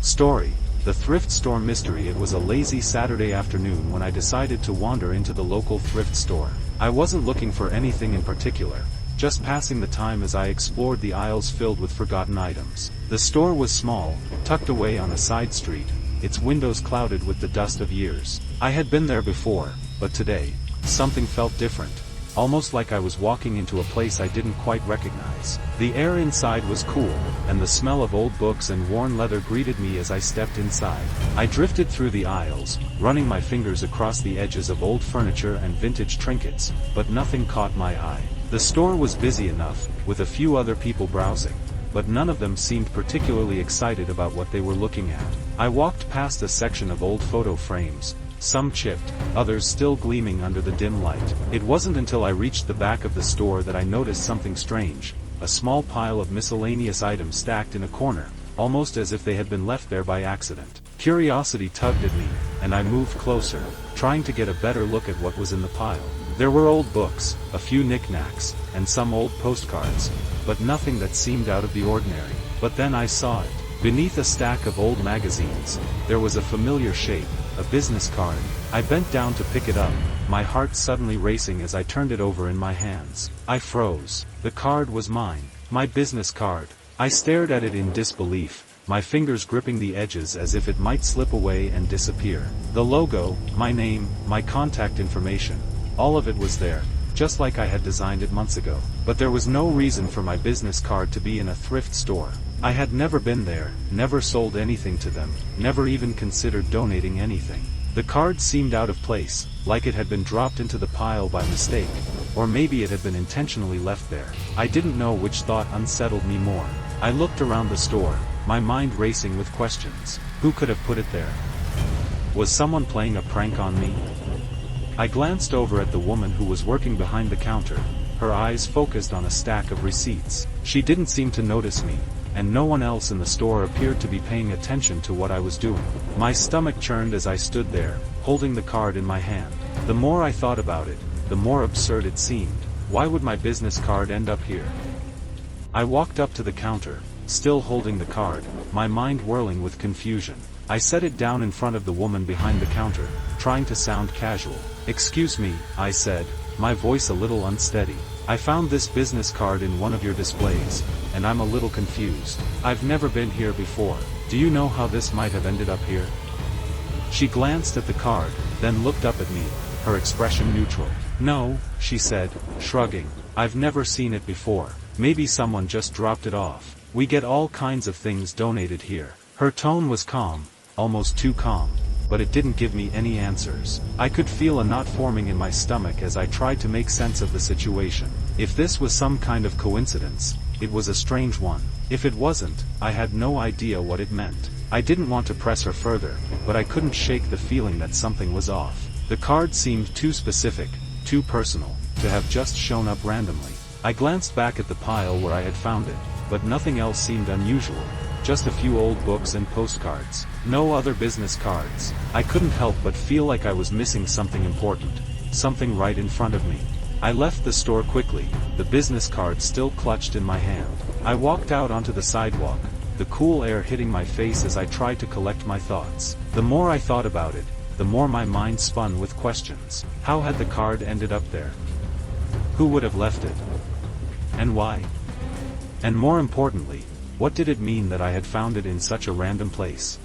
Story: The Thrift Store Mystery. It was a lazy Saturday afternoon when I decided to wander into the local thrift store. I wasn't looking for anything in particular, just passing the time as I explored the aisles filled with forgotten items. The store was small, tucked away on a side street, its windows clouded with the dust of years. I had been there before, but today, something felt different. Almost like I was walking into a place I didn't quite recognize. The air inside was cool, and the smell of old books and worn leather greeted me as I stepped inside. I drifted through the aisles, running my fingers across the edges of old furniture and vintage trinkets, but nothing caught my eye. The store was busy enough, with a few other people browsing, but none of them seemed particularly excited about what they were looking at. I walked past a section of old photo frames, some chipped, others still gleaming under the dim light. It wasn't until I reached the back of the store that I noticed something strange: a small pile of miscellaneous items stacked in a corner, almost as if they had been left there by accident. Curiosity tugged at me, and I moved closer, trying to get a better look at what was in the pile. There were old books, a few knickknacks, and some old postcards, but nothing that seemed out of the ordinary. But then I saw it. Beneath a stack of old magazines, there was a familiar shape, a business card. I bent down to pick it up, my heart suddenly racing as I turned it over in my hands. I froze. The card was mine. My business card. I stared at it in disbelief, my fingers gripping the edges as if it might slip away and disappear. The logo, my name, my contact information, all of it was there, just like I had designed it months ago. But there was no reason for my business card to be in a thrift store. I had never been there, never sold anything to them, never even considered donating anything. The card seemed out of place, like it had been dropped into the pile by mistake, or maybe it had been intentionally left there. I didn't know which thought unsettled me more. I looked around the store, my mind racing with questions. Who could have put it there? Was someone playing a prank on me? I glanced over at the woman who was working behind the counter, her eyes focused on a stack of receipts. She didn't seem to notice me, and no one else in the store appeared to be paying attention to what I was doing. My stomach churned as I stood there, holding the card in my hand. The more I thought about it, the more absurd it seemed. Why would my business card end up here? I walked up to the counter, still holding the card, my mind whirling with confusion. I set it down in front of the woman behind the counter, trying to sound casual. "Excuse me," I said, my voice a little unsteady. "I found this business card in one of your displays, and I'm a little confused. I've never been here before. Do you know how this might have ended up here?" She glanced at the card, then looked up at me, her expression neutral. "No," she said, shrugging. "I've never seen it before. Maybe someone just dropped it off. We get all kinds of things donated here." Her tone was calm, almost too calm, but it didn't give me any answers. I could feel a knot forming in my stomach as I tried to make sense of the situation. If this was some kind of coincidence, it was a strange one. If it wasn't, I had no idea what it meant. I didn't want to press her further, but I couldn't shake the feeling that something was off. The card seemed too specific, too personal, to have just shown up randomly. I glanced back at the pile where I had found it, but nothing else seemed unusual. Just a few old books and postcards. No other business cards. I couldn't help but feel like I was missing something important, something right in front of me. I left the store quickly, the business card still clutched in my hand. I walked out onto the sidewalk, the cool air hitting my face as I tried to collect my thoughts. The more I thought about it, the more my mind spun with questions. How had the card ended up there? Who would have left it? And why? And more importantly, what did it mean that I had found it in such a random place?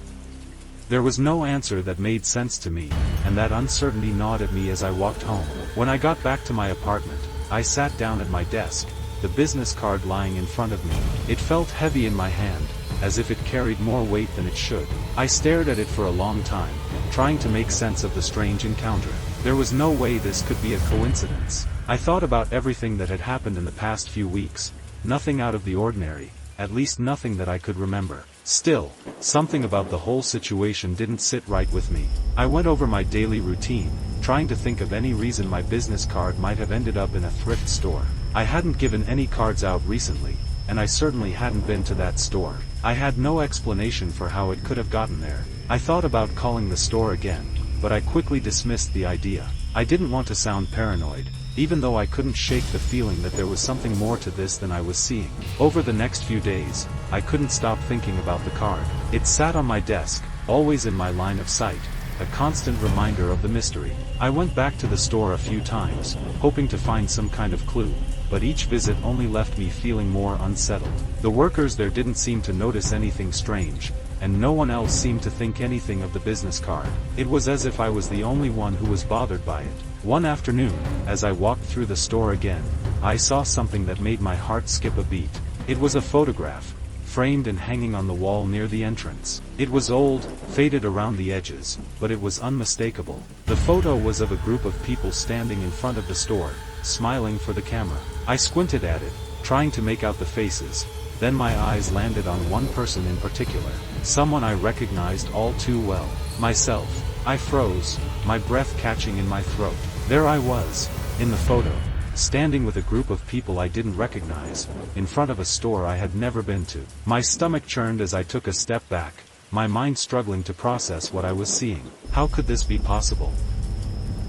There was no answer that made sense to me, and that uncertainty gnawed at me as I walked home. When I got back to my apartment, I sat down at my desk, the business card lying in front of me. It felt heavy in my hand, as if it carried more weight than it should. I stared at it for a long time, trying to make sense of the strange encounter. There was no way this could be a coincidence. I thought about everything that had happened in the past few weeks. Nothing out of the ordinary, at least nothing that I could remember. Still, something about the whole situation didn't sit right with me. I went over my daily routine, trying to think of any reason my business card might have ended up in a thrift store. I hadn't given any cards out recently, and I certainly hadn't been to that store. I had no explanation for how it could have gotten there. I thought about calling the store again, but I quickly dismissed the idea. I didn't want to sound paranoid. even though I couldn't shake the feeling that there was something more to this than I was seeing. Over the next few days, I couldn't stop thinking about the card. It sat on my desk, always in my line of sight, a constant reminder of the mystery. I went back to the store a few times, hoping to find some kind of clue, but each visit only left me feeling more unsettled. The workers there didn't seem to notice anything strange, and no one else seemed to think anything of the business card. It was as if I was the only one who was bothered by it. One afternoon, as I walked through the store again, I saw something that made my heart skip a beat. It was a photograph, framed and hanging on the wall near the entrance. It was old, faded around the edges, but it was unmistakable. The photo was of a group of people standing in front of the store, smiling for the camera. I squinted at it, trying to make out the faces, then my eyes landed on one person in particular, someone I recognized all too well. Myself. I froze, my breath catching in my throat. There I was, in the photo, standing with a group of people I didn't recognize, in front of a store I had never been to. My stomach churned as I took a step back, my mind struggling to process what I was seeing. How could this be possible?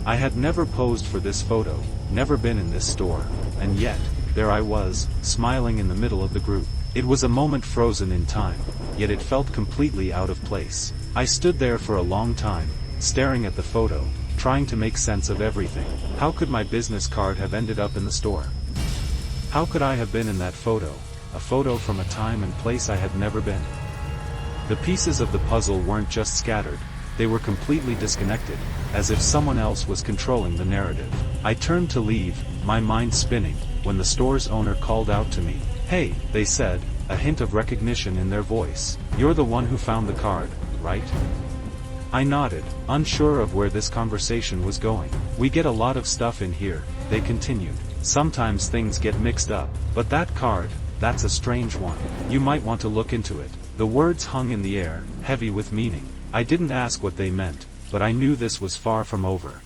I had never posed for this photo, never been in this store, and yet, there I was, smiling in the middle of the group. It was a moment frozen in time, yet it felt completely out of place. I stood there for a long time, staring at the photo, trying to make sense of everything. How could my business card have ended up in the store? How could I have been in that photo, a photo from a time and place I had never been? The pieces of the puzzle weren't just scattered, they were completely disconnected, as if someone else was controlling the narrative. I turned to leave, my mind spinning, when the store's owner called out to me. "Hey," they said, a hint of recognition in their voice. "You're the one who found the card, right?" I nodded, unsure of where this conversation was going. "We get a lot of stuff in here," they continued. "Sometimes things get mixed up, but that card, that's a strange one. You might want to look into it." The words hung in the air, heavy with meaning. I didn't ask what they meant, but I knew this was far from over.